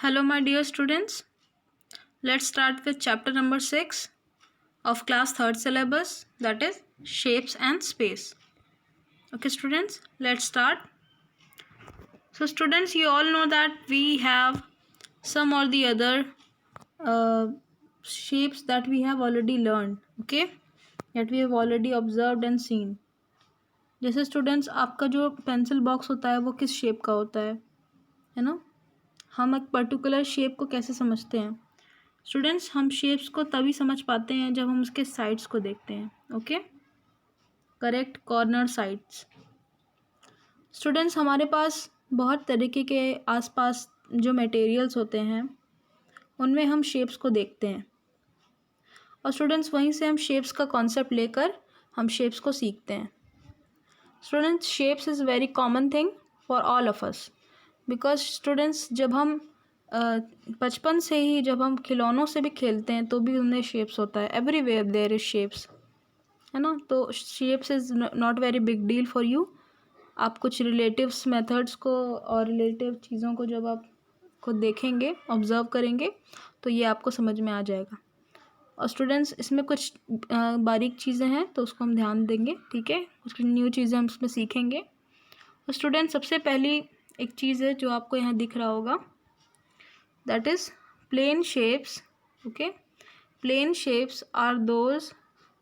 Hello, my dear students. Let's start with chapter number 6 of class 3rd syllabus, that is shapes and space. Okay, students, let's start. So, students, you all know that we have some or the other uh, shapes that we have already learned, okay, that we have already observed and seen. जैसे students आपका जो pencil box होता है वो किस shape का होता है ना. हम एक पर्टिकुलर शेप को कैसे समझते हैं स्टूडेंट्स? हम शेप्स को तभी समझ पाते हैं जब हम उसके साइड्स को देखते हैं. Okay, correct, corner sides. Students हमारे पास बहुत तरीके के आसपास जो मटेरियल्स होते हैं उनमें हम शेप्स को देखते हैं और स्टूडेंट्स वहीं से हम शेप्स का कॉन्सेप्ट लेकर हम शेप्स को सीखते हैं. Students shapes is very common thing for all of us because students जब हम बचपन से ही जब हम खिलौनों से भी खेलते हैं तो भी उनमें शेप्स होता है. एवरीवेयर देयर इज शेप्स, है ना. तो shapes is not very big deal for you. आप कुछ रिलेटिव्स मेथड्स को और रिलेटिव चीज़ों को जब आप खुद देखेंगे, ऑब्ज़र्व करेंगे तो ये आपको समझ में आ जाएगा. और स्टूडेंट्स इसमें कुछ बारीक चीज़ें हैं तो उसको हम ध्यान देंगे, ठीक है. कुछ न्यू चीज़ें हम उसमें सीखेंगे. और स्टूडेंट्स सबसे पहली एक चीज़ है जो आपको यहाँ दिख रहा होगा, that is plane shapes. Okay, plane shapes are those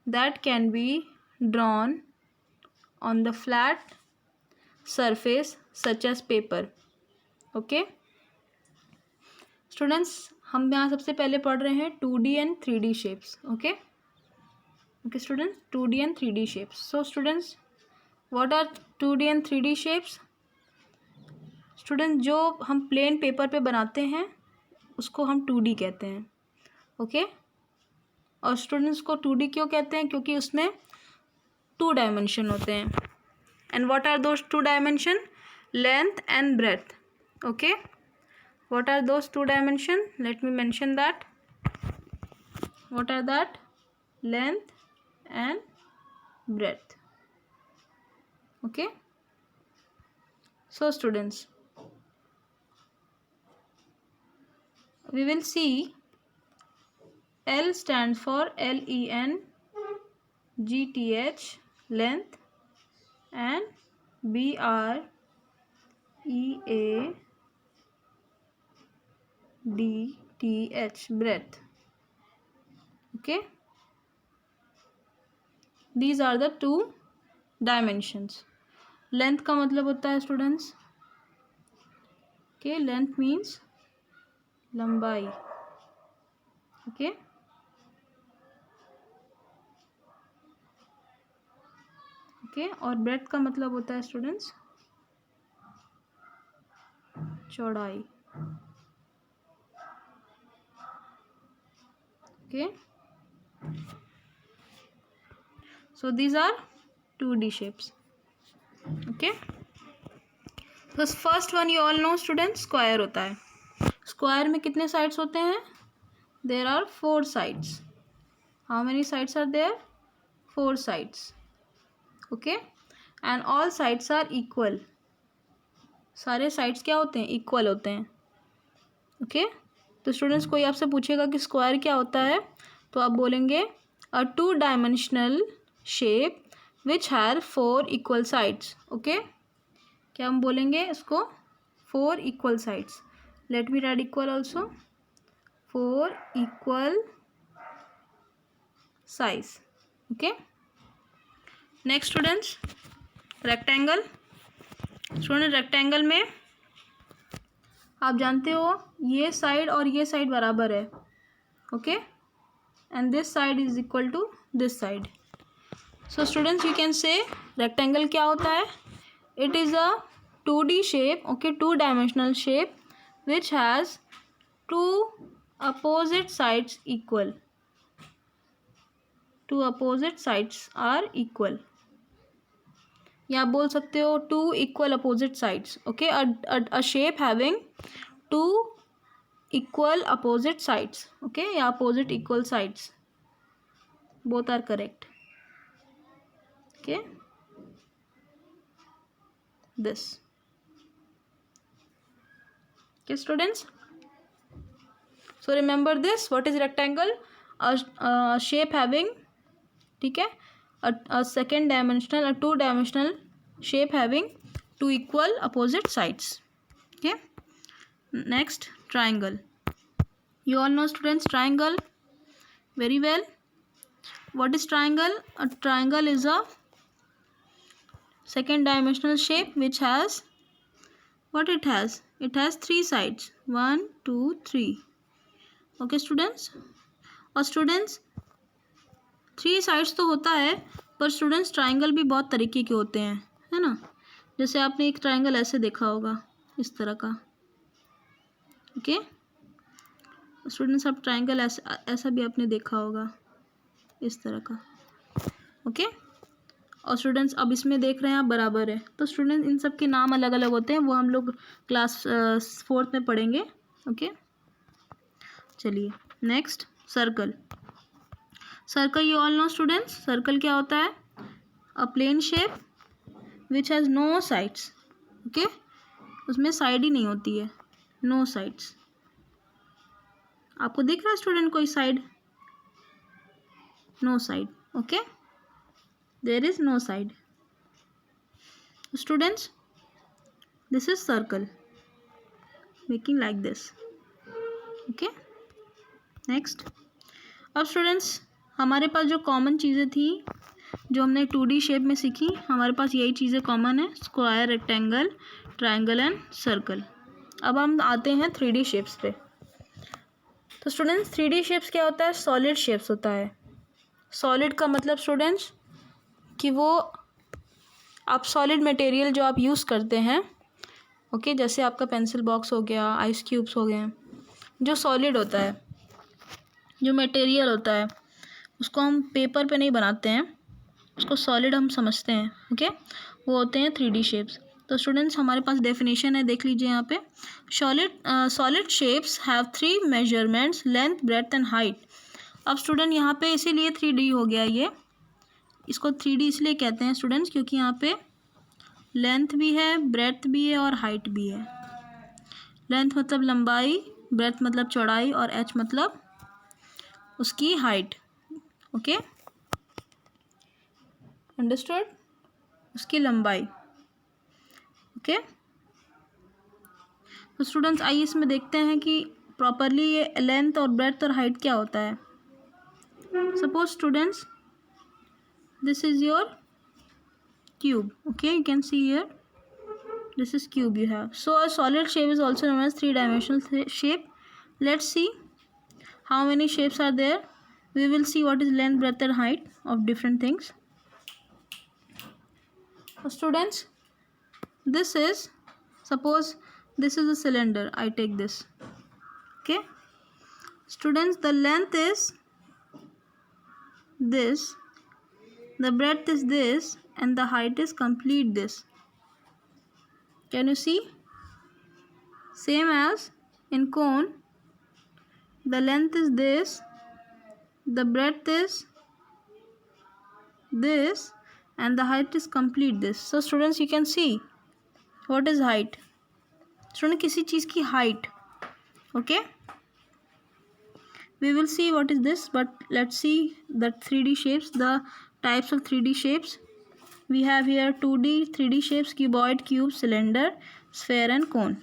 that can be drawn on the flat surface such as paper. Okay students, हम यहाँ सबसे पहले पढ़ रहे हैं 2D and 3D shapes. Okay students, 2D and 3D shapes. So students, what are 2D and 3D shapes? Student जो हम plain paper पे बनाते हैं उसको हम 2D कहते हैं. ओके और स्टूडेंट्स को 2D क्यों कहते हैं? क्योंकि उसमें 2 डायमेंशन होते हैं. And what are those 2 dimension? Length and breadth. Okay, what are those 2 dimension? Let me mention that. What are that? Length and breadth. Okay, so students we will see L stands for LENGTH, length, and BREADTH, breadth. Okay, these are the 2 dimensions. Length का मतलब होता है students, okay, length means लंबाई. Okay okay और breadth का मतलब होता है स्टूडेंट्स चौड़ाई. Okay, so these are 2D shapes. Okay, तो first one you all know students, square होता है. स्क्वायर में कितने साइड्स होते हैं? There are 4 sides. How many sides are there? 4 sides. Okay, and all sides are equal. सारे sides क्या होते हैं? इक्वल होते हैं. ओके तो स्टूडेंट्स कोई आपसे पूछेगा कि स्क्वायर क्या होता है तो आप बोलेंगे अ 2 dimensional shape which have 4 equal sides. Okay, क्या हम बोलेंगे इसको? 4 equal sides. Let me right equal also. 4 equal size. Okay, next students, rectangle. Student rectangle में आप जानते हो ये साइड और ये साइड बराबर है. Okay, and this side is equal to this side. So students you can say rectangle क्या होता है? It is a 2D shape. Okay, 2 dimensional shape which has 2 opposite sides equal. 2 opposite sides are equal. या आप बोल सकते हो 2 equal opposite sides. Okay, a shape having 2 equal opposite sides. Okay, या opposite equal sides. Both are correct. Okay, this. Okay students, so remember this, what is rectangle? Shape having, ठीक है, second dimensional, two dimensional shape having two equal opposite sides. Okay. Next, triangle. You all know, students, triangle very well. What is triangle? A triangle is a second dimensional shape which has, what it has? It has three sides. 1, 2, 3. Okay, students. और students, three sides तो होता है, पर students triangle भी बहुत तरीके के होते हैं, है ना. जैसे आपने एक triangle ऐसे देखा होगा, इस तरह का. ओके स्टूडेंट्स, आप ट्राइंगल ऐसा भी आपने देखा होगा, इस तरह का. ओके और स्टूडेंट्स, अब इसमें देख रहे हैं आप बराबर है. तो स्टूडेंट्स, इन सब के नाम अलग अलग होते हैं, वो हम लोग क्लास 4th में पढ़ेंगे. ओके चलिए next, circle. Circle you all know students, circle क्या होता है? A plane shape which has no sides. Okay उसमें साइड ही नहीं होती है, नो साइड्स. आपको दिख रहा है स्टूडेंट कोई side? No side. Okay there is no side. Students, this is circle making like this. Okay next. अब स्टूडेंट्स, हमारे पास जो कॉमन चीज़ें थी जो हमने 2D शेप में सीखी, हमारे पास यही चीज़ें कॉमन है, square, rectangle, triangle and circle. अब हम आते हैं 3D शेप्स पे. तो स्टूडेंट्स, 3D शेप्स क्या होता है? सॉलिड शेप्स होता है. सॉलिड का मतलब स्टूडेंट्स कि वो आप सॉलिड मटेरियल जो आप यूज़ करते हैं, ओके जैसे आपका पेंसिल बॉक्स हो गया, आइस क्यूब्स हो गए, जो सॉलिड होता है, जो मटेरियल होता है, उसको हम पेपर पे नहीं बनाते हैं, उसको सॉलिड हम समझते हैं. ओके वो होते हैं 3D शेप्स. तो स्टूडेंट्स, हमारे पास डेफिनेशन है, देख लीजिए यहाँ पे. Solid shapes have 3 measurements, length, breadth and height. अब स्टूडेंट, यहाँ पे इसीलिए 3D हो गया ये. इसको 3D इसलिए कहते हैं स्टूडेंट्स क्योंकि यहाँ पे लेंथ भी है, ब्रेड्थ भी है और हाइट भी है. लेंथ मतलब लंबाई, ब्रेड्थ मतलब चौड़ाई और एच मतलब उसकी हाइट. ओके अंडरस्टूड, उसकी लंबाई. ओके तो स्टूडेंट्स, आइए इसमें देखते हैं कि प्रॉपरली ये लेंथ और ब्रेड्थ और हाइट क्या होता है. Suppose students, this is your cube. Okay you can see here, this is cube you have. So a solid shape is also known as 3-dimensional shape. Let's see how many shapes are there. We will see what is length, breadth and height of different things. So students, this is, suppose this is a cylinder, I take this. Okay students, the length is this, the breadth is this and the height is complete this. Can you see? Same as in cone, the length is this, the breadth is this and the height is complete this. So students, you can see what is height. Student, किसी चीज़ की height. Okay we will see what is this, but let's see the 3D shapes, the types of 3D shapes. We have here 2D, 3D shapes, cuboid, cube, cylinder, sphere and cone.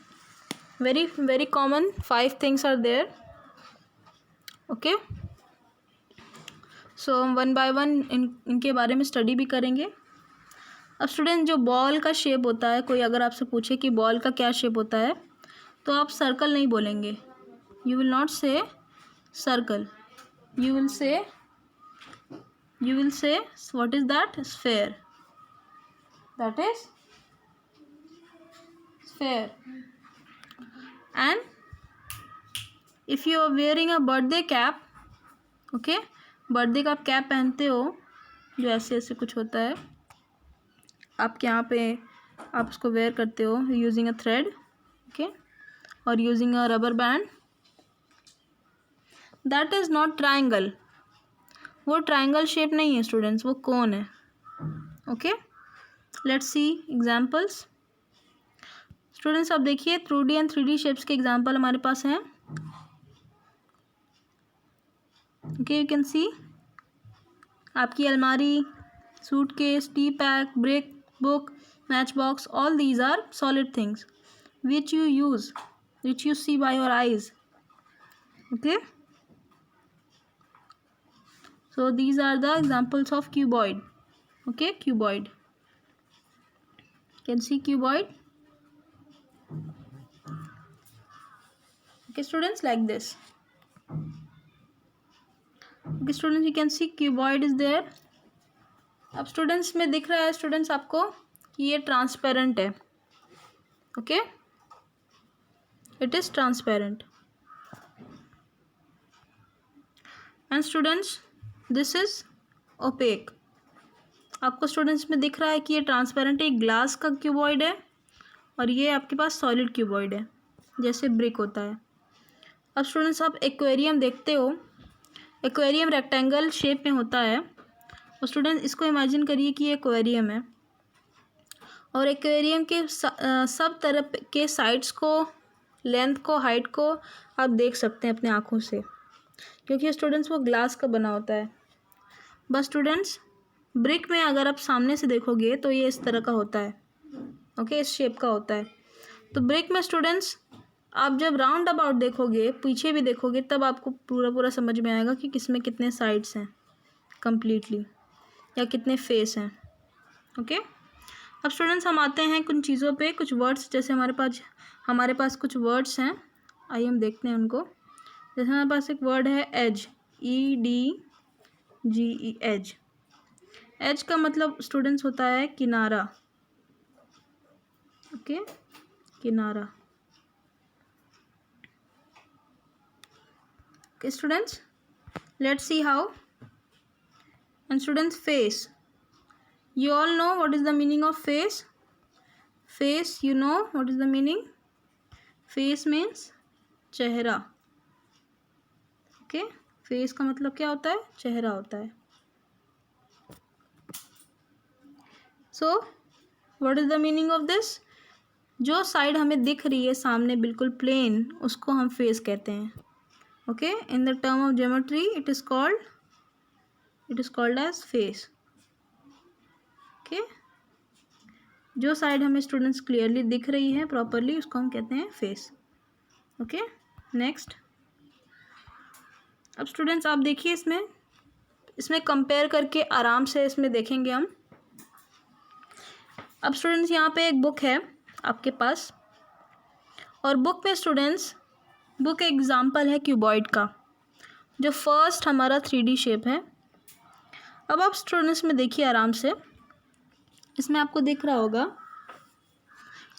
Very common 5 things are there. Okay so one by one इनके बारे में study भी करेंगे. अब student, जो ball का shape होता है, कोई अगर आपसे पूछे कि बॉल का क्या शेप होता है, तो आप सर्कल नहीं बोलेंगे. यू विल नॉट से circle, you will say what is that? Sphere. That is sphere. And if you are wearing a birthday cap, okay birthday का आप कैप पहनते हो, जो ऐसे ऐसे कुछ होता है, आपके यहाँ पे आप उसको वेयर करते हो यूजिंग अ थ्रेड. ओके और using a rubber band. That is not triangle. वो ट्राइंगल शेप नहीं है स्टूडेंट्स, वो कोन है. Okay let's C examples. Students, अब देखिए 2D एंड 3D शेप्स के एग्जाम्पल हमारे पास हैं. ओके, यू कैन सी आपकी अलमारी, suitcase, tea pack, break book, match box, all these are solid things which you use, which you see by your eyes. Okay, so these are the examples of cuboid. Okay, cuboid, you can see cuboid. Okay students, like this. Okay students, you can see cuboid is there. अब students में दिख रहा है students आपको कि ये transparent है. Okay, it is transparent. And students this is opaque. आपको स्टूडेंट्स में दिख रहा है कि ये ट्रांसपेरेंट है, ग्लास का क्यूबॉइड है और ये आपके पास सॉलिड क्यूबॉइड है जैसे ब्रिक होता है. अब स्टूडेंट्स आप एक्वेरियम देखते हो, एक्वेरियम रेक्टेंगल शेप में होता है. और स्टूडेंट इसको इमेजिन करिए कि ये एक्वेरियम है और एक्वेरियम के सब तरफ के साइड्स को, लेंथ को, हाइट को आप देख सकते हैं अपने आँखों से, क्योंकि स्टूडेंट्स वो ग्लास का बना होता है. बस स्टूडेंट्स ब्रिक में अगर आप सामने से देखोगे तो ये इस तरह का होता है. ओके, इस शेप का होता है. तो ब्रिक में स्टूडेंट्स आप जब राउंड अबाउट देखोगे, पीछे भी देखोगे, तब आपको पूरा समझ में आएगा कि किसमें कितने साइड्स हैं कम्प्लीटली या कितने फेस हैं. ओके, अब स्टूडेंट्स हम आते हैं कुछ चीज़ों पे, कुछ वर्ड्स. जैसे हमारे पास कुछ वर्ड्स हैं, आइए हम देखते हैं उनको. जैसे हमारे पास एक वर्ड है एज, EDGE, एज. एज का मतलब स्टूडेंट्स होता है किनारा. ओके, किनारा. Okay students, let's see how. And students, face. You all know what is the meaning of face? Face, you know what is the meaning? Face means चेहरा. Okay, face का मतलब क्या होता है? चेहरा होता है. So, what is the meaning of this? जो साइड हमें दिख रही है सामने बिल्कुल प्लेन, उसको हम फेस कहते हैं. Okay, in the term of geometry, it is called as face. Okay, जो साइड हमें स्टूडेंट्स क्लियरली दिख रही है प्रॉपरली, उसको हम कहते हैं फेस. Okay, next. अब स्टूडेंट्स आप देखिए इसमें कंपेयर करके आराम से इसमें देखेंगे हम. अब स्टूडेंट्स यहाँ पे एक बुक है आपके पास और बुक में स्टूडेंट्स, बुक एग्जाम्पल है क्यूबॉइड का, जो फर्स्ट हमारा 3D शेप है. अब आप स्टूडेंट्स में देखिए आराम से, इसमें आपको दिख रहा होगा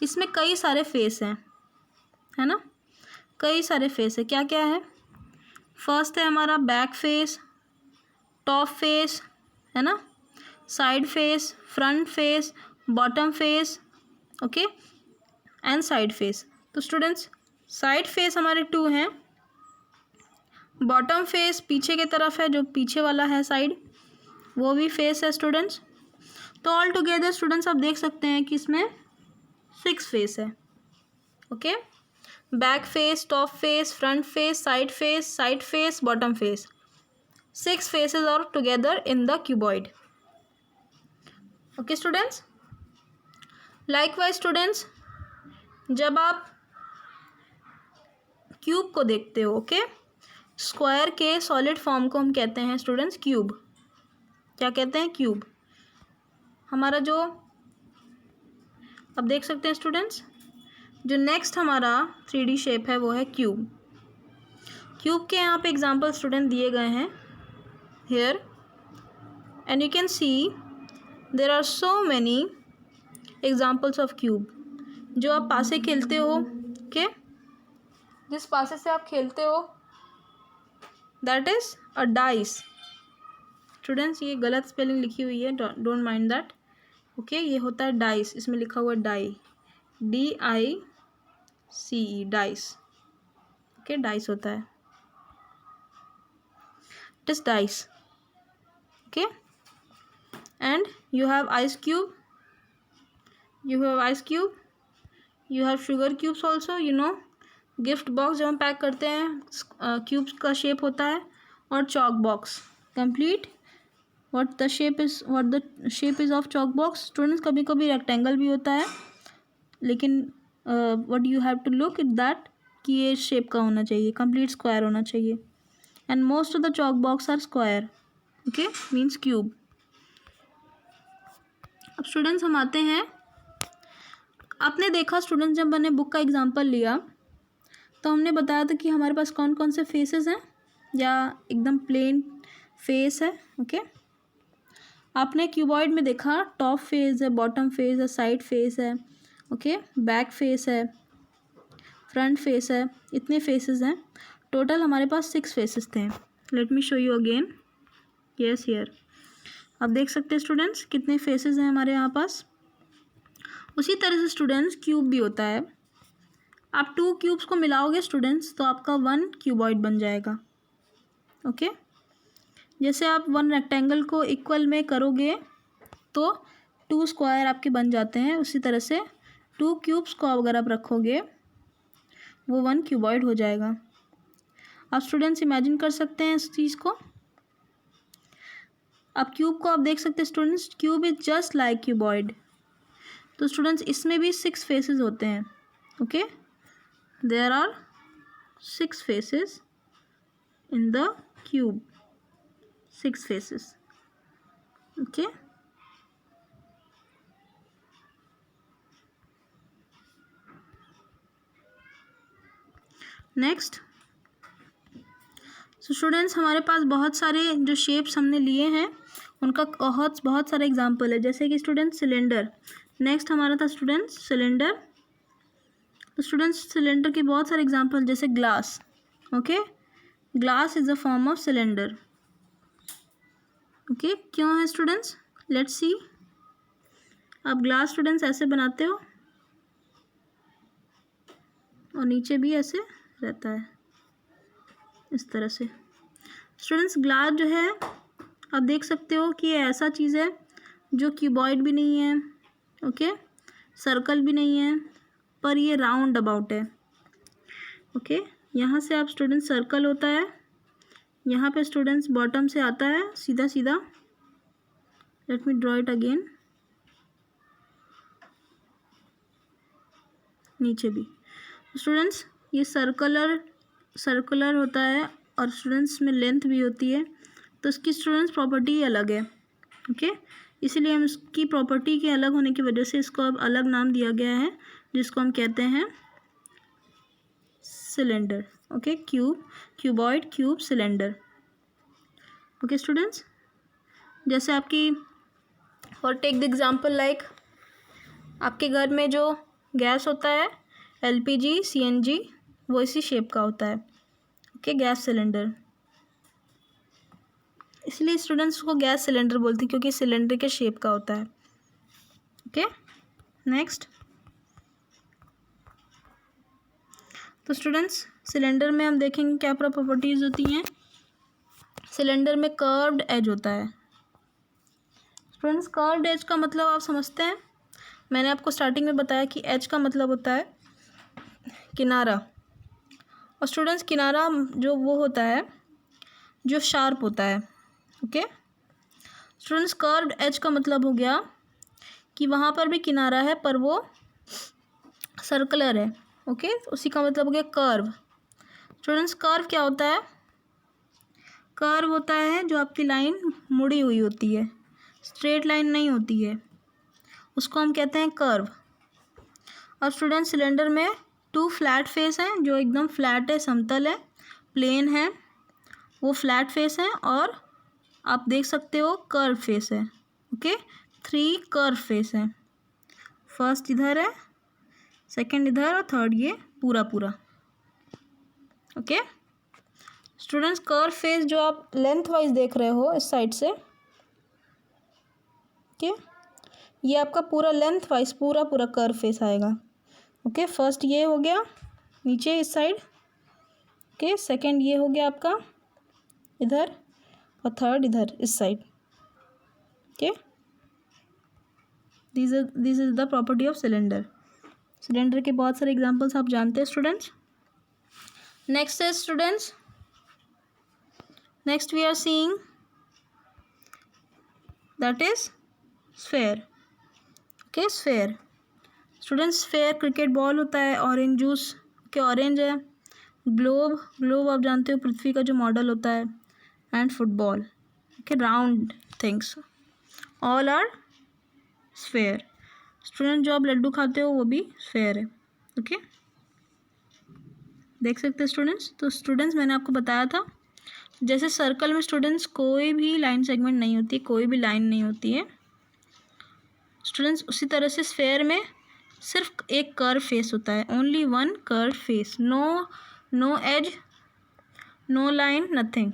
इसमें कई सारे फेस हैं, है ना. कई सारे फेस है. क्या क्या है? फर्स्ट है हमारा बैक फेस, टॉप फेस, है ना, side face, front face, bottom face. Okay, and side face. तो स्टूडेंट्स साइड फेस हमारे 2 हैं, बॉटम फेस पीछे की तरफ है, जो पीछे वाला है साइड, वो भी फेस है स्टूडेंट्स. तो ऑल टुगेदर स्टूडेंट्स आप देख सकते हैं कि इसमें 6 फेस है. Okay, back face, top face, front face, side face, bottom face. 6 faces are together in the cuboid. Okay students, likewise students जब आप क्यूब को देखते हो, ओके, स्क्वायर के सॉलिड फॉर्म को हम कहते हैं स्टूडेंट्स क्यूब. क्या कहते हैं? क्यूब. हमारा जो अब देख सकते हैं स्टूडेंट्स, जो नेक्स्ट हमारा 3D शेप है वो है क्यूब. क्यूब के यहाँ पे एग्जांपल स्टूडेंट दिए गए हैं here, and you can see there are so many examples of cube. जो आप पासे खेलते हो, ओके, जिस पासे से आप खेलते हो, that is a dice. Students ये गलत स्पेलिंग लिखी हुई है, डोंट माइंड दैट. ओके, ये होता है डाइस, इसमें लिखा हुआ है die, DICE, dice. Okay, dice होता है, it is dice. Okay, and you have ice cube, you have sugar cubes also. You know, gift box जब हम पैक करते हैं क्यूब्स का शेप होता है, और chalk box complete what the shape is of chalk box students. कभी कभी रेक्टेंगल भी होता है, लेकिन what you have to look it that कि ये शेप का होना चाहिए, कंप्लीट स्क्वायर होना चाहिए. And most of the chalk box are square. Okay, means cube. अब स्टूडेंट्स हम आते हैं, आपने देखा स्टूडेंट्स जब मैंने बुक का एग्जांपल लिया तो हमने बताया था कि हमारे पास कौन कौन से फेसेस हैं या एकदम प्लेन फेस है. ओके, आपने क्यूबॉइड में देखा टॉप फेस है, बॉटम फेस है, साइड फेस है, ओके, बैक फेस है, फ्रंट फेस है, इतने फेसेस हैं. टोटल हमारे पास 6 फेसेस थे. Let me show you again. Yes here आप देख सकते हैं स्टूडेंट्स कितने फेसेस हैं हमारे यहाँ पास. उसी तरह से स्टूडेंट्स क्यूब भी होता है. आप 2 क्यूब्स को मिलाओगे स्टूडेंट्स तो आपका 1 क्यूबॉइड बन जाएगा. ओके, जैसे आप 1 रेक्टेंगल को इक्वल में करोगे तो 2 स्क्वायर आपके बन जाते हैं. उसी तरह से 2 क्यूब्स को अगर आप रखोगे वो 1 क्यूबॉइड हो जाएगा. आप स्टूडेंट्स इमेजिन कर सकते हैं इस चीज़ को. अब क्यूब को आप देख सकते हैं students, cube is just like cuboid. तो स्टूडेंट्स इसमें भी 6 फेसेस होते हैं. Okay, there are 6 faces in the cube. 6 faces. Okay, next. So students हमारे पास बहुत सारे जो शेप्स हमने लिए हैं उनका बहुत सारे एग्जांपल है. जैसे कि स्टूडेंट सिलेंडर. नेक्स्ट हमारा था स्टूडेंट्स सिलेंडर. तो स्टूडेंट्स सिलेंडर के बहुत सारे एग्जांपल जैसे glass. Okay, glass is a form of cylinder. Okay, क्यों है स्टूडेंट्स, लेट्स सी. आप ग्लास स्टूडेंट्स ऐसे बनाते हो और नीचे भी ऐसे रहता है इस तरह से. स्टूडेंट्स ग्लास जो है आप देख सकते हो कि ये ऐसा चीज़ है जो क्यूबॉइड भी नहीं है, ओके, सर्कल भी नहीं है, पर ये राउंड अबाउट है. ओके, यहाँ से आप स्टूडेंट्स सर्कल होता है, यहाँ पे स्टूडेंट्स बॉटम से आता है सीधा सीधा. Let me draw it again. नीचे भी स्टूडेंट्स ये सर्कुलर होता है और स्टूडेंट्स में लेंथ भी होती है. तो इसकी स्टूडेंट्स प्रॉपर्टी अलग है. ओके, इसीलिए हम इसकी प्रॉपर्टी के अलग होने की वजह से इसको अब अलग नाम दिया गया है जिसको हम कहते हैं cylinder. Okay, cuboid, cube, cylinder. Okay students, जैसे आपकी और टेक द एग्जांपल लाइक आपके घर में जो गैस होता है LPG CNG वो इसी शेप का होता है. Okay, gas cylinder. इसलिए स्टूडेंट्स को गैस सिलेंडर बोलते हैं क्योंकि सिलेंडर के शेप का होता है. Okay, next. तो स्टूडेंट्स सिलेंडर में हम देखेंगे क्या प्रॉपर्टीज़ होती हैं. सिलेंडर में कर्व्ड एज होता है. स्टूडेंट्स कर्व्ड एज का मतलब आप समझते हैं. मैंने आपको स्टार्टिंग में बताया कि एज का मतलब होता है किनारा. और स्टूडेंट्स किनारा जो वो होता है जो शार्प होता है. ओके, स्टूडेंट्स कर्व्ड एज का मतलब हो गया कि वहाँ पर भी किनारा है पर वो सर्कुलर है. ओके, उसी का मतलब हो गया कर्व. स्टूडेंट्स कर्व क्या होता है, कर्व होता है जो आपकी लाइन मुड़ी हुई होती है, स्ट्रेट लाइन नहीं होती है, उसको हम कहते हैं कर्व. और स्टूडेंट सिलेंडर में 2 फ्लैट फेस हैं जो एकदम फ्लैट है, समतल है, प्लेन है, वो फ्लैट फेस है. और आप देख सकते हो कर्व फेस है. ओके, 3 कर्व फेस हैं. फर्स्ट इधर है, सेकंड इधर और थर्ड ये पूरा. ओके स्टूडेंट्स, कर्व फेस जो आप लेंथ वाइज देख रहे हो इस साइड से, ओके, ये आपका पूरा लेंथ वाइज पूरा कर्व फेस आएगा. ओके, फर्स्ट ये हो गया नीचे इस साइड. ओके, सेकंड ये हो गया आपका इधर और थर्ड इधर इस side. Okay, this is the property of cylinder. Cylinder के बहुत सारे एग्जांपल्स आप जानते हैं स्टूडेंट्स. नेक्स्ट है students, Next we are seeing that is sphere. Okay, sphere. Students sphere cricket ball होता है. ऑरेंज जूस के ऑरेंज है. ग्लोब, ग्लोब आप जानते हो पृथ्वी का जो मॉडल होता है. And football. Okay, round things all are sphere. Student जो आप लड्डू खाते हो वो भी स्फेयर है. ओके, देख सकते हैं स्टूडेंट्स. तो स्टूडेंट्स मैंने आपको बताया था जैसे सर्कल में स्टूडेंट्स कोई भी लाइन सेगमेंट नहीं होती, कोई भी लाइन नहीं होती है स्टूडेंट्स, उसी तरह से स्फेयर में सिर्फ एक कर्व फेस होता है. Only one curve face. No edge, no line, nothing.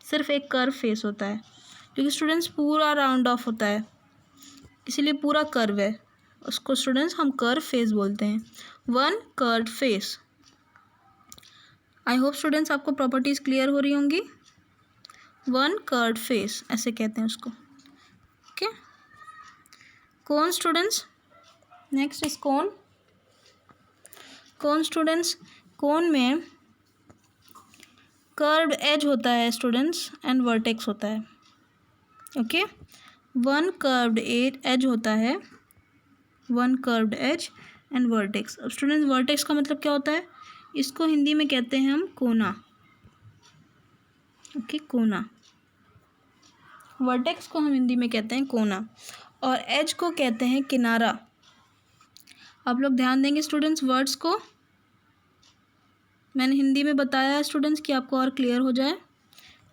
सिर्फ एक कर्व फेस होता है क्योंकि स्टूडेंट्स पूरा राउंड ऑफ होता है, इसीलिए पूरा कर्व है. उसको स्टूडेंट्स हम कर्व फेस बोलते हैं. One curve face. I hope students आपको प्रॉपर्टीज़ क्लियर हो रही होंगी. वन कर्व फेस ऐसे कहते हैं उसको. Okay, cone students. Next is cone. Cone students, cone में कर्व्ड एज होता है स्टूडेंट्स एंड वर्टेक्स होता है. ओके, वन कर्व्ड एज होता है, one curved edge and vertex. अब स्टूडेंट्स वर्टेक्स का मतलब क्या होता है, इसको हिंदी में कहते हैं हम कोना. ओके, कोना. वर्टेक्स को हम हिंदी में कहते हैं कोना और एज को कहते हैं किनारा. आप लोग ध्यान देंगे स्टूडेंट्स वर्ड्स को. मैंने हिंदी में बताया है स्टूडेंट्स कि आपको और क्लियर हो जाए,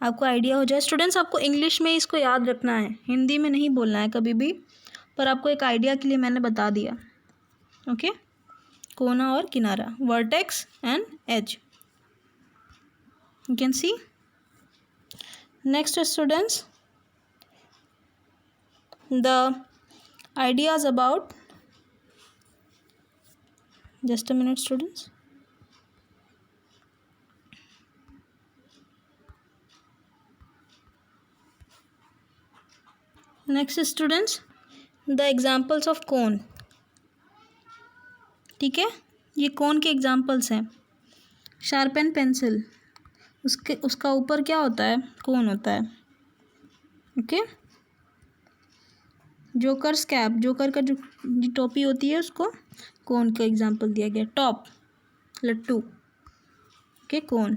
आपको आइडिया हो जाए. स्टूडेंट्स आपको इंग्लिश में इसको याद रखना है, हिंदी में नहीं बोलना है कभी भी, पर आपको एक आइडिया के लिए मैंने बता दिया. ओके, कोना और किनारा, vertex and edge. You can see. Next students the ideas about, just a minute students. Next students, the examples of cone. ठीक है, ये कोन के एग्जाम्पल्स हैं. शार्पन पेंसिल, उसका ऊपर क्या होता है, कोन होता है. ओके, जोकर्स कैप, जोकर का जो टोपी होती है उसको कोन का एग्जाम्पल दिया गया. टॉप, लट्टू. ओके, कोन.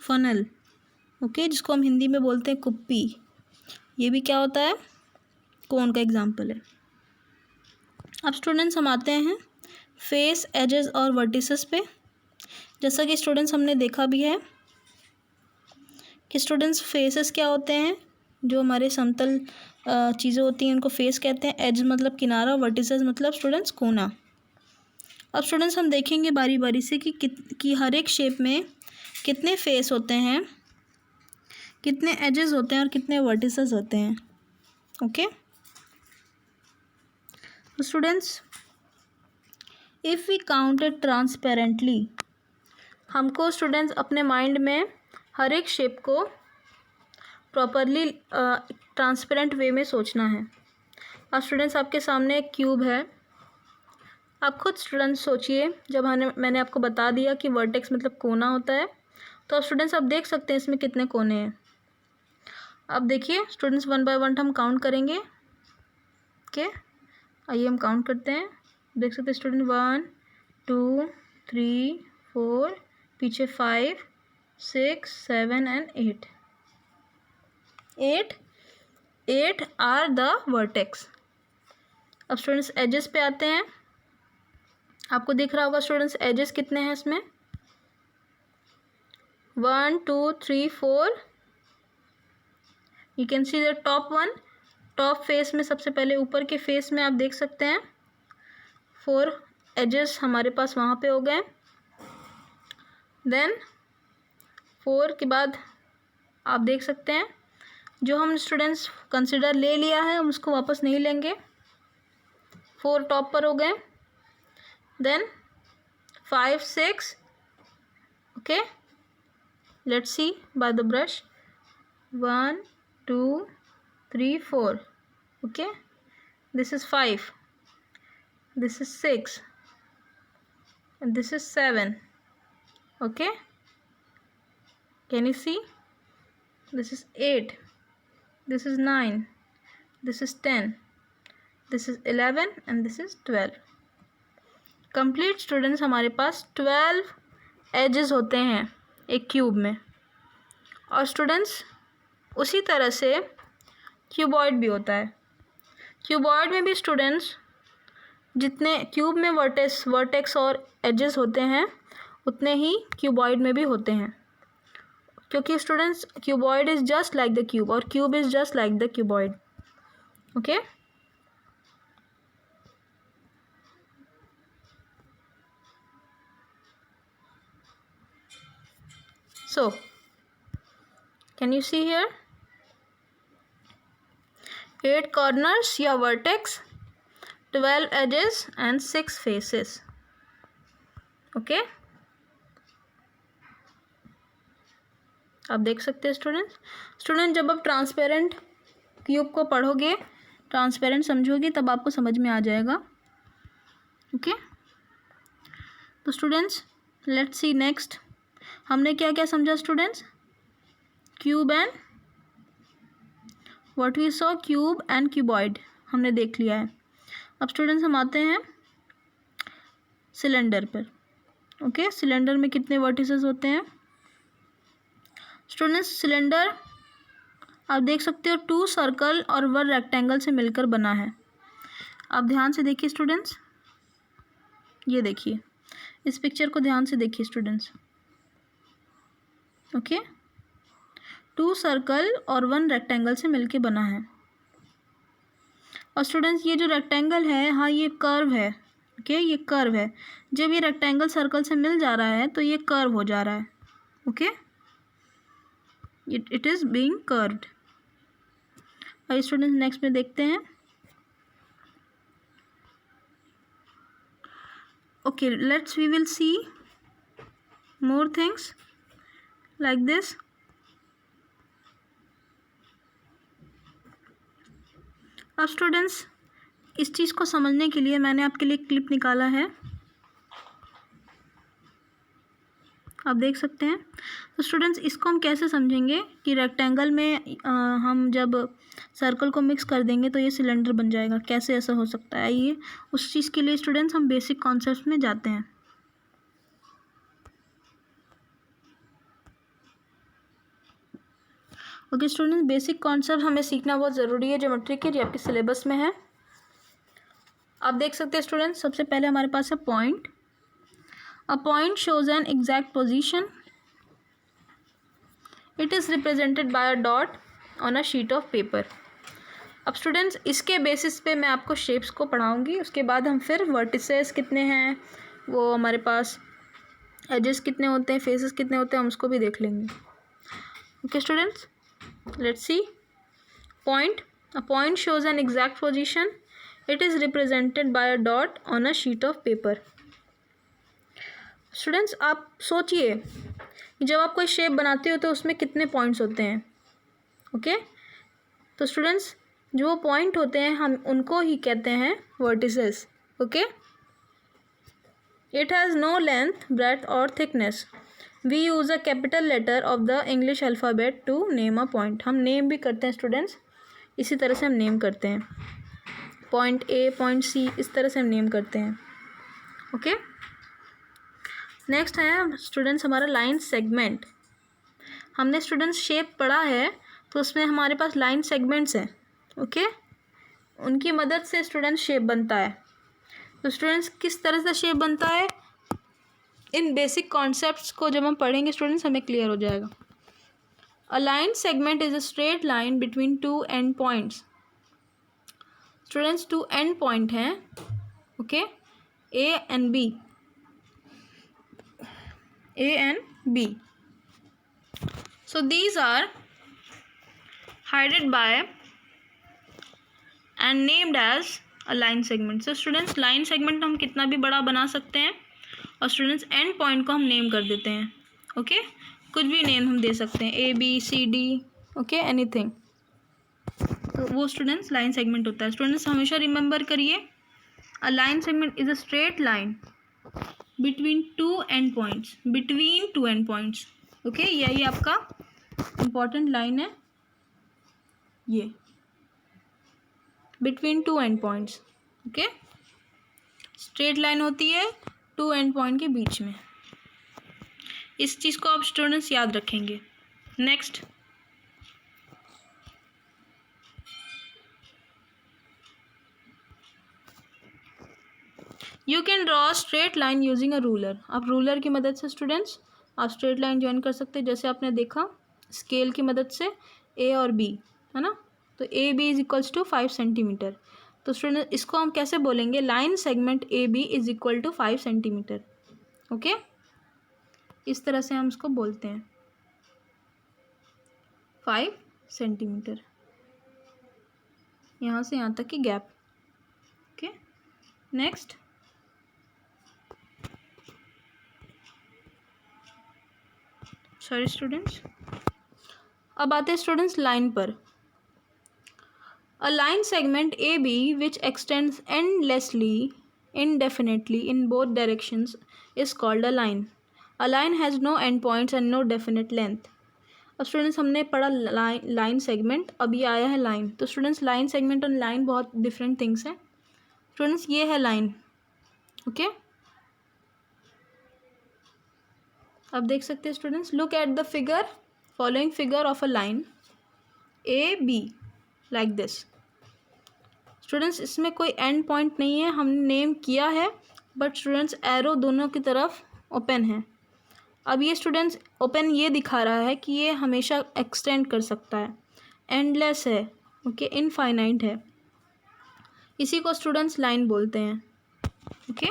फनल, ओके, जिसको हम हिंदी में बोलते हैं कुप्पी, ये भी क्या होता है, कोन का एग्जाम्पल है. अब स्टूडेंट्स हम आते हैं फेस, एजेस और वर्टिसेस पे. जैसा कि स्टूडेंट्स हमने देखा भी है कि स्टूडेंट्स फेसेस क्या होते हैं, जो हमारे समतल चीज़ें होती हैं उनको फेस कहते हैं. एज मतलब किनारा, वर्टिसेस मतलब स्टूडेंट्स कोना. अब स्टूडेंट्स हम देखेंगे बारी बारी से कि हर एक शेप में कितने फेस होते हैं, कितने एजेस होते हैं और कितने वर्टिसेस होते हैं. Okay students, if we counted transparently, हमको स्टूडेंट्स अपने माइंड में हर एक शेप को प्रॉपरली ट्रांसपेरेंट वे में सोचना है. अब स्टूडेंट्स आपके सामने एक क्यूब है. आप खुद स्टूडेंट्स सोचिए, जब मैंने आपको बता दिया कि वर्टेक्स मतलब कोना होता है, तो अब स्टूडेंट्स आप देख सकते हैं इसमें कितने कोने हैं. अब देखिए स्टूडेंट्स, वन बाय वन हम काउंट करेंगे. ओके, आइए हम काउंट करते हैं. देख सकते हैं स्टूडेंट, 1 2 3 4, पीछे 5 6 7 एंड 8. 8 are the vertex. अब स्टूडेंट्स एजेस पे आते हैं. आपको दिख रहा होगा स्टूडेंट्स एजेस कितने हैं इसमें, 1 2 3 4. You can see the top one. Top face में सबसे पहले ऊपर के फेस में आप देख सकते हैं 4 एजेस हमारे पास वहाँ पे हो गए. देन 4 के बाद आप देख सकते हैं जो हम स्टूडेंट्स कंसिडर ले लिया है हम उसको वापस नहीं लेंगे. 4 टॉप पर हो गए. Then 5 6. Okay, let's see by the brush. 1 2 3 4. Okay, this is 5, this is 6 and this is 7. Okay, can you see? this is 8, this is 9, this is 10, this is 11 and this is 12. Complete students हमारे पास 12 edges होते हैं एक cube में. और students उसी तरह से cuboid भी होता है. क्यूबॉइड में भी स्टूडेंट्स जितने क्यूब में वर्टेक्स और एजेस होते हैं उतने ही क्यूबॉइड में भी होते हैं, क्योंकि students cuboid is just like the cube और cube is just like the cuboid. Okay, so can you see here 8 corners या vertex, 12 edges and 6 faces. Okay, आप देख सकते हैं स्टूडेंट जब आप ट्रांसपेरेंट क्यूब को पढ़ोगे, ट्रांसपेरेंट समझोगे, तब आपको समझ में आ जाएगा. ओके, तो स्टूडेंट्स लेट्स सी नेक्स्ट. हमने क्या क्या समझा students? Cube and what we saw, cube and cuboid हमने देख लिया है. अब स्टूडेंट्स हम आते हैं सिलेंडर पर. ओके, सिलेंडर में कितने वर्टिसेस होते हैं स्टूडेंट्स? सिलेंडर आप देख सकते हो 2 सर्कल और 1 रेक्टेंगल से मिलकर बना है. आप ध्यान से देखिए स्टूडेंट्स, ये देखिए, इस पिक्चर को ध्यान से देखिए स्टूडेंट्स. ओके, 2 सर्कल और 1 रेक्टेंगल से मिलके बना है. और स्टूडेंट्स ये जो रेक्टेंगल है, हाँ ये कर्व है. ओके, ये कर्व है. जब ये रेक्टेंगल सर्कल से मिल जा रहा है तो ये कर्व हो जा रहा है. Okay, it is being curved. आइए स्टूडेंट्स नेक्स्ट में देखते हैं. Okay, let's we will see more things like this. अब स्टूडेंट्स इस चीज़ को समझने के लिए मैंने आपके लिए क्लिप निकाला है, आप देख सकते हैं. तो स्टूडेंट्स इसको हम कैसे समझेंगे कि रेक्टेंगल में हम जब सर्कल को मिक्स कर देंगे तो ये सिलेंडर बन जाएगा, कैसे ऐसा हो सकता है? आइए उस चीज़ के लिए स्टूडेंट्स हम बेसिक कॉन्सेप्ट में जाते हैं. ओके स्टूडेंट्स, बेसिक कॉन्सेप्ट हमें सीखना बहुत ज़रूरी है ज्योमेट्री के, जो आपके सिलेबस में है. आप देख सकते हैं स्टूडेंट्स, सबसे पहले हमारे पास है point. A point shows an exact position. It is represented bye a dot on a sheet of paper. अब स्टूडेंट्स इसके बेसिस पे मैं आपको शेप्स को पढ़ाऊँगी, उसके बाद हम फिर वर्टिसेस कितने हैं, वो हमारे पास एजेस कितने होते हैं, फेसेस कितने होते हैं, हम उसको भी देख लेंगे. Okay students, let's see. Point. A point shows an exact position. It is represented by a dot on a sheet of paper. Students आप सोचिए कि जब आप कोई शेप बनाते हो तो उसमें कितने पॉइंट्स होते हैं. ओके, तो स्टूडेंट्स जो पॉइंट होते हैं हम उनको ही कहते हैं vertices. Okay, it has no length, breadth और thickness. We use a capital letter of the English alphabet to name a point. हम नेम भी करते हैं स्टूडेंट्स, इसी तरह से हम नेम करते हैं. पॉइंट ए, पॉइंट सी, इस तरह से हम नेम करते हैं. ओके, नेक्स्ट है स्टूडेंट्स हमारा लाइन सेगमेंट. हमने स्टूडेंट्स शेप पढ़ा है तो उसमें हमारे पास लाइन सेगमेंट्स हैं. ओके, उनकी मदद से स्टूडेंट्स शेप बनता है. तो स्टूडेंट्स किस तरह से शेप बनता है, इन बेसिक कॉन्सेप्ट्स को जब हम पढ़ेंगे स्टूडेंट्स हमें क्लियर हो जाएगा. A line segment is a straight line between 2 end points. Students 2 end point हैं. Okay, A and B, A and B. So these are hided by and named as a line segment. So students line segment हम कितना भी बड़ा बना सकते हैं और students and point को हम नेम कर देते हैं. ओके, कुछ भी नेम हम दे सकते हैं, A B C D, okay, anything. तो वो स्टूडेंट्स लाइन सेगमेंट होता है. स्टूडेंट्स हमेशा रिमेंबर करिए, अ line segment is a straight line between 2 end points, between 2 end points. Okay, यही आपका इम्पॉर्टेंट लाइन है ये, between two and points. Okay, straight line होती है टू एंड पॉइंट के बीच में। इस चीज़ को आप स्टूडेंट्स याद रखेंगे। Next, you can draw straight line using a ruler. आप रूलर की मदद से स्टूडेंट्स आप स्ट्रेट लाइन ज्वाइन कर सकते हैं। जैसे आपने देखा स्केल की मदद से ए और बी, है ना, तो A B is equals to 5 centimetre. तो स्टूडेंट इसको हम कैसे बोलेंगे, line segment A B is equal to 5 centimetre. Okay, इस तरह से हम इसको बोलते हैं 5 सेंटीमीटर, यहाँ से यहाँ तक की gap. Okay, next, sorry students, अब आते हैं स्टूडेंट्स लाइन पर। A line segment A B which extends endlessly indefinitely in both directions is called a line. A line has no endpoints and no definite length. अब students हमने पढ़ा line segment, अभी आया है लाइन। तो students line segment और line बहुत different things हैं। स्टूडेंट्स ये है लाइन। ओके, अब देख सकते हैं students, look at the figure, following figure of a line A B like this. Students इसमें कोई एंड पॉइंट नहीं है, हमने नेम किया है, बट स्टूडेंट्स एरो दोनों की तरफ ओपन है। अब ये स्टूडेंट्स ओपन ये दिखा रहा है कि ये हमेशा एक्सटेंड कर सकता है, एंडलेस है, ओके, इनफाइनाइट है। इसी को स्टूडेंट्स लाइन बोलते हैं। Okay,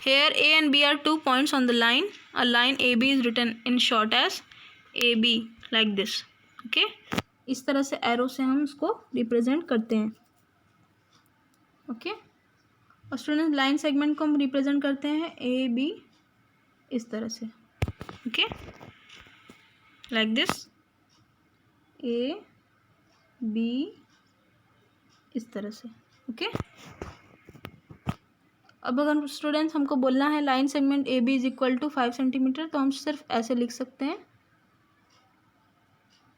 here A and B are 2 points on the line. A line A B is written in short as A B like this. Okay, इस तरह से एरो से हम उसको रिप्रेजेंट करते हैं। ओके, और स्टूडेंट लाइन सेगमेंट को हम रिप्रेजेंट करते हैं ए बी इस तरह से। Okay, like this, A B इस तरह से। ओके, अब अगर स्टूडेंट्स हमको बोलना है line segment A B is equal to 5 centimetre, तो हम सिर्फ ऐसे लिख सकते हैं।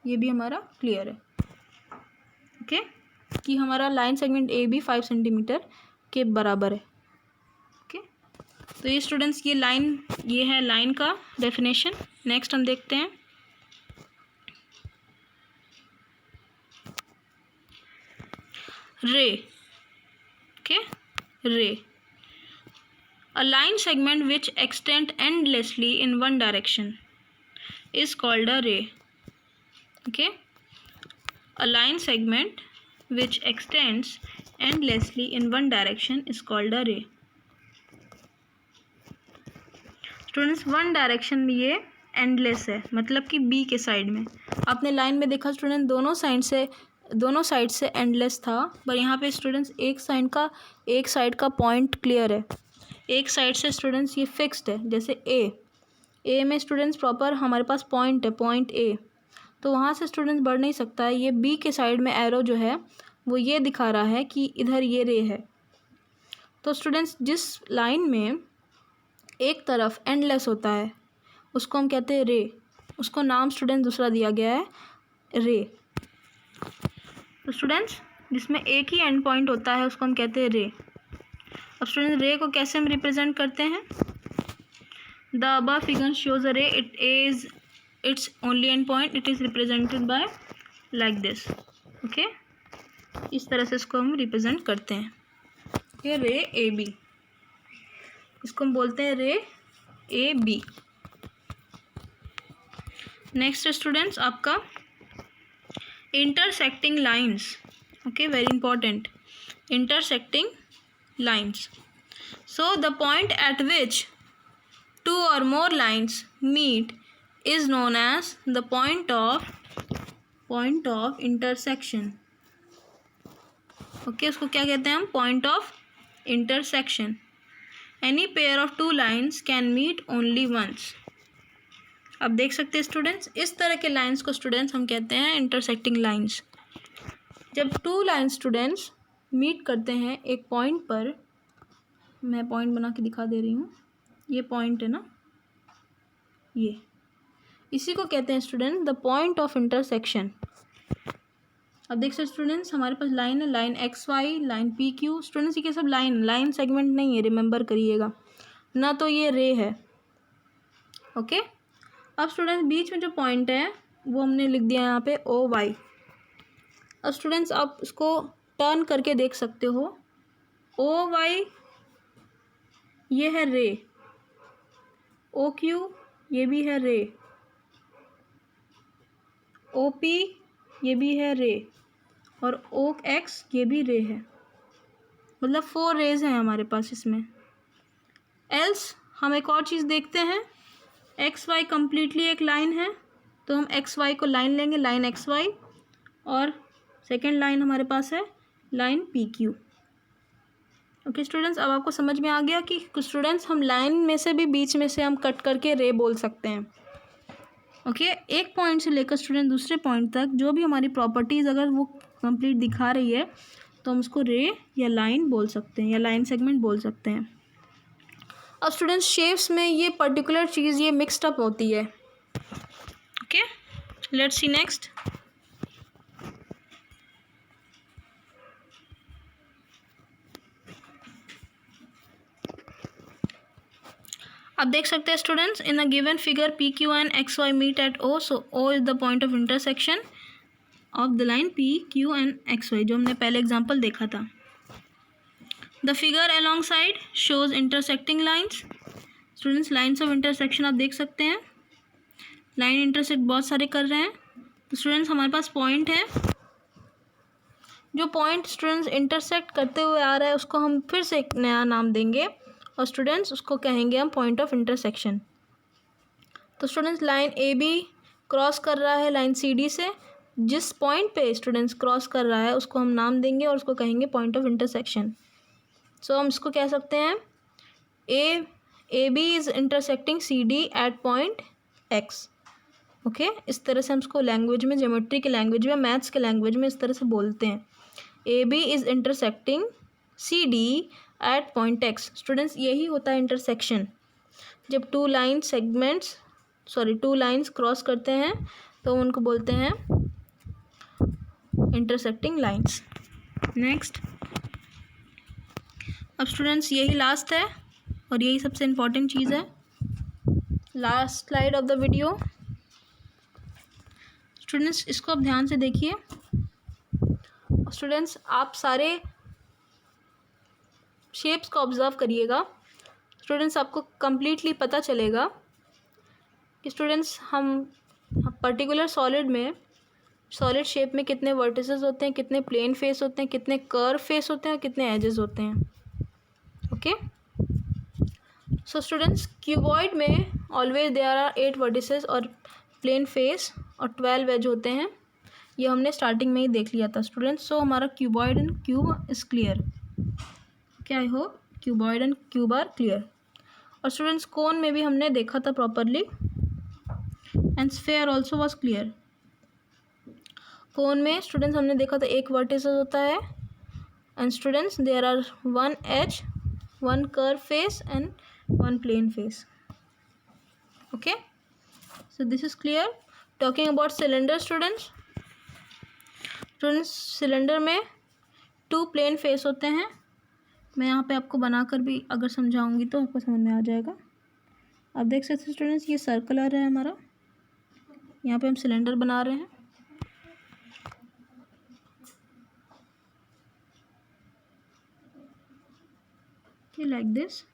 ये भी हमारा क्लियर है। ओके, कि हमारा line segment A B 5 centimetre के बराबर है। ओके, तो ये स्टूडेंट्स ये लाइन, ये है लाइन का डेफिनेशन। नेक्स्ट हम देखते हैं रे। ओके, रे, a line segment which extends endlessly in one direction is called a ray. Okay, a line segment which extends endlessly in one direction is called a ray. Students one direction में ये endless है, मतलब कि B के side में। आपने line में देखा स्टूडेंट दोनों साइड से एंडलेस था, पर यहाँ पे स्टूडेंट्स एक साइड का पॉइंट क्लियर है, एक साइड से स्टूडेंट्स ये फिक्स्ड है। जैसे ए में स्टूडेंट्स प्रॉपर हमारे पास पॉइंट है, पॉइंट ए, तो वहाँ से स्टूडेंट्स बढ़ नहीं सकता है। ये बी के साइड में एरो जो है वो ये दिखा रहा है कि इधर ये रे है। तो स्टूडेंट्स जिस लाइन में एक तरफ एंडलेस होता है उसको हम कहते हैं रे, उसको नाम स्टूडेंट दूसरा दिया गया है रे। तो स्टूडेंट्स जिसमें एक ही एंड पॉइंट होता है उसको हम कहते हैं रे। अब स्टूडेंट रे को कैसे हम रिप्रेजेंट करते हैं, the above figure shows a ray, it's only end point, it is represented by like this. Okay, इस तरह से इसको हम रिप्रेजेंट करते हैं। ये रे ए बी, इसको हम बोलते हैं रे ए बी। नेक्स्ट स्टूडेंट्स आपका intersecting lines. Okay, very important, intersecting lines. So the point at which two or more lines meet is known as the point of intersection. Okay, उसको क्या कहते हैं हम, point of intersection. Any pair of two lines can meet only once. अब देख सकते हैं students, इस तरह के लाइन्स को स्टूडेंट्स हम कहते हैं इंटरसेक्टिंग लाइन्स। जब टू लाइन्स स्टूडेंट्स मीट करते हैं एक पॉइंट पर, मैं पॉइंट बना के दिखा दे रही हूँ, ये पॉइंट है ना, ये इसी को कहते हैं student the point of intersection. अब देख सकते स्टूडेंट्स हमारे पास लाइन है, line X Y, line P Q. Students ये सब लाइन सेगमेंट नहीं है, रिमेंबर करिएगा ना, तो ये रे है। ओके, अब स्टूडेंट्स बीच में जो पॉइंट है वो हमने लिख दिया यहाँ पे ओ वाई। अब स्टूडेंट्स आप इसको टर्न करके देख सकते हो, ओ वाई ये है रे, ओ क्यू ये भी है रे, ओ पी ये भी है रे, और ओ एक्स ये भी रे है। मतलब 4 रेज हैं हमारे पास इसमें। एल्स हम एक और चीज़ देखते हैं, एक्स वाई कम्प्लीटली एक लाइन है, तो हम एक्स वाई को लाइन लेंगे, लाइन एक्स वाई, और सेकेंड लाइन हमारे पास है line P Q. Okay students, अब आपको समझ में आ गया कि कुछ स्टूडेंट्स हम लाइन में से भी बीच में से हम कट करके रे बोल सकते हैं। ओके, एक पॉइंट से लेकर स्टूडेंट दूसरे पॉइंट तक जो भी हमारी प्रॉपर्टीज़ अगर वो कंप्लीट दिखा रही है तो हम उसको रे या लाइन बोल सकते हैं, या लाइन सेगमेंट बोल सकते हैं। अब स्टूडेंट्स शेप्स में ये पर्टिकुलर चीज़ ये मिक्सड अप होती है। Okay, let's see next. अब देख सकते हैं students, in a given figure P Q and X Y meet at O, so O is the point of intersection of the line P Q and X Y, जो हमने पहले example देखा था। The figure alongside shows intersecting lines. Students lines of intersection आप देख सकते हैं, line intersect बहुत सारे कर रहे हैं। तो स्टूडेंट्स हमारे पास पॉइंट है, जो पॉइंट स्टूडेंट्स इंटरसेक्ट करते हुए आ रहा है उसको हम फिर से एक नया नाम देंगे, और स्टूडेंट्स उसको कहेंगे हम पॉइंट ऑफ इंटरसेक्शन। तो students line A B cross कर रहा है लाइन सी डी से, जिस पॉइंट पे स्टूडेंट्स क्रॉस कर रहा है उसको हम नाम देंगे और उसको कहेंगे पॉइंट ऑफ इंटरसेक्शन। सो हम इसको कह सकते हैं A B is intersecting C D at point X. Okay, इस तरह से हम इसको लैंग्वेज में, ज्योमेट्री के लैंग्वेज में, मैथ्स के लैंग्वेज में इस तरह से बोलते हैं, A B is intersecting C D at point X. Students यही होता है इंटरसेक्शन, जब टू लाइन्स क्रॉस करते हैं तो उनको बोलते हैं इंटरसेक्टिंग लाइन्स। नेक्स्ट, अब स्टूडेंट्स यही लास्ट है और यही सबसे इम्पॉर्टेंट चीज़ है, last slide of the video. Students इसको आप ध्यान से देखिए। स्टूडेंट्स आप सारे शेप्स को ऑब्जर्व करिएगा। स्टूडेंट्स आपको कम्प्लीटली पता चलेगा कि स्टूडेंट्स हम पर्टिकुलर सॉलिड शेप में कितने वर्टिसेस होते हैं, कितने प्लेन फेस होते हैं, कितने कर्व फेस होते हैं और कितने एजेस होते हैं। ओके, सो स्टूडेंट्स क्यूबॉइड में ऑलवेज देयर आर 8 वर्टिसेस और प्लेन फेस और 12 एज होते हैं। ये हमने स्टार्टिंग में ही देख लिया था स्टूडेंट्स। सो हमारा cuboid and cube is clear. क्या I hope cuboid and cube are clear. और स्टूडेंट्स कोन में भी हमने देखा था properly, and sphere also was clear. Cone में स्टूडेंट्स हमने देखा था एक वर्टिस होता है, and students there are 1 edge, 1 curve face and 1 plane face. Okay, so this is clear. Talking about cylinder students cylinder में 2 प्लेन फेस होते हैं। मैं यहाँ पे आपको बनाकर भी अगर समझाऊंगी तो आपको समझ में आ जाएगा। आप देख सकते हैं स्टूडेंट्स ये सर्कल आ रहा है हमारा, यहाँ पे हम सिलेंडर बना रहे हैं। Like this.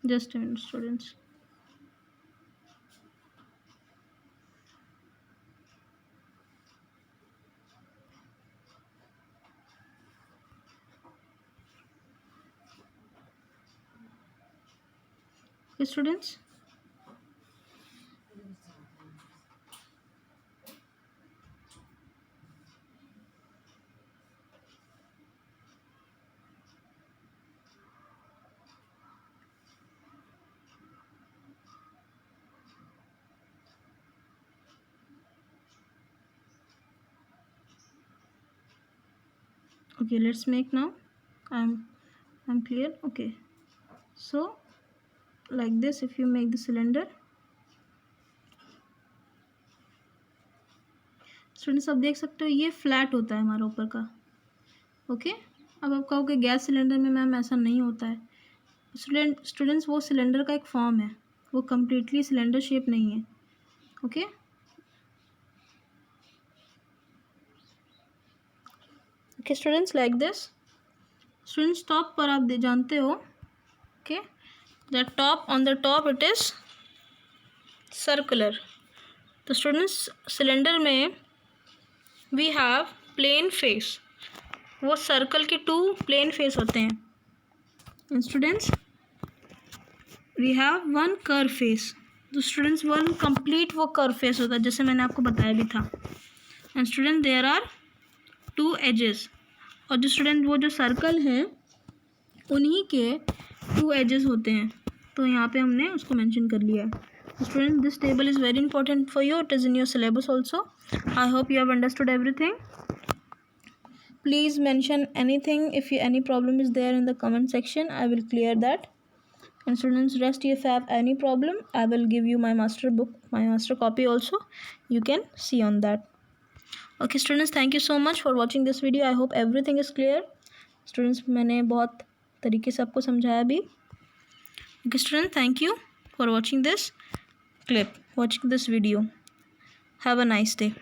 Just a minute students. Okay students, Okay, let's make now. I'm clear. Okay, so like this, if you make the cylinder, students अब देख सकते हो ये फ्लैट होता है हमारा ऊपर का. ओके, अब आप कहोगे गैस सिलेंडर में मैम ऐसा नहीं होता है. स्टूडेंट्स वो सिलेंडर का एक फॉर्म है, वो कम्प्लीटली सिलेंडर शेप नहीं है. Okay, okay students, like this. Students top पर आप जानते हो, okay, the top, on the top it is circular. तो स्टूडेंट्स सिलेंडर में वी हैव प्लेन फेस, वो सर्कल के 2 प्लेन फेस होते हैं. And students we have 1 curve face. तो स्टूडेंट्स 1 कंप्लीट वो कर्व फेस होता है, जैसे मैंने आपको बताया भी था. And student there are 2 edges. और जो स्टूडेंट वो जो सर्कल है उन्हीं के 2 एजेस होते हैं. तो यहाँ पे हमने उसको मेंशन कर लिया है. Student this table is very important for you. It is in your syllabus also. I hope you have understood everything. Please mention anything if any problem is there in the comment section. I will clear that. And students, rest if you have any problem, I will give you my master book, my master copy also. You can see on that. Okay students, thank you so much for watching this video. I hope everything is clear. Students, मैंने बहुत तरीके से आपको समझाया भी. Okay students, thank you for watching this clip, watching this video. Have a nice day.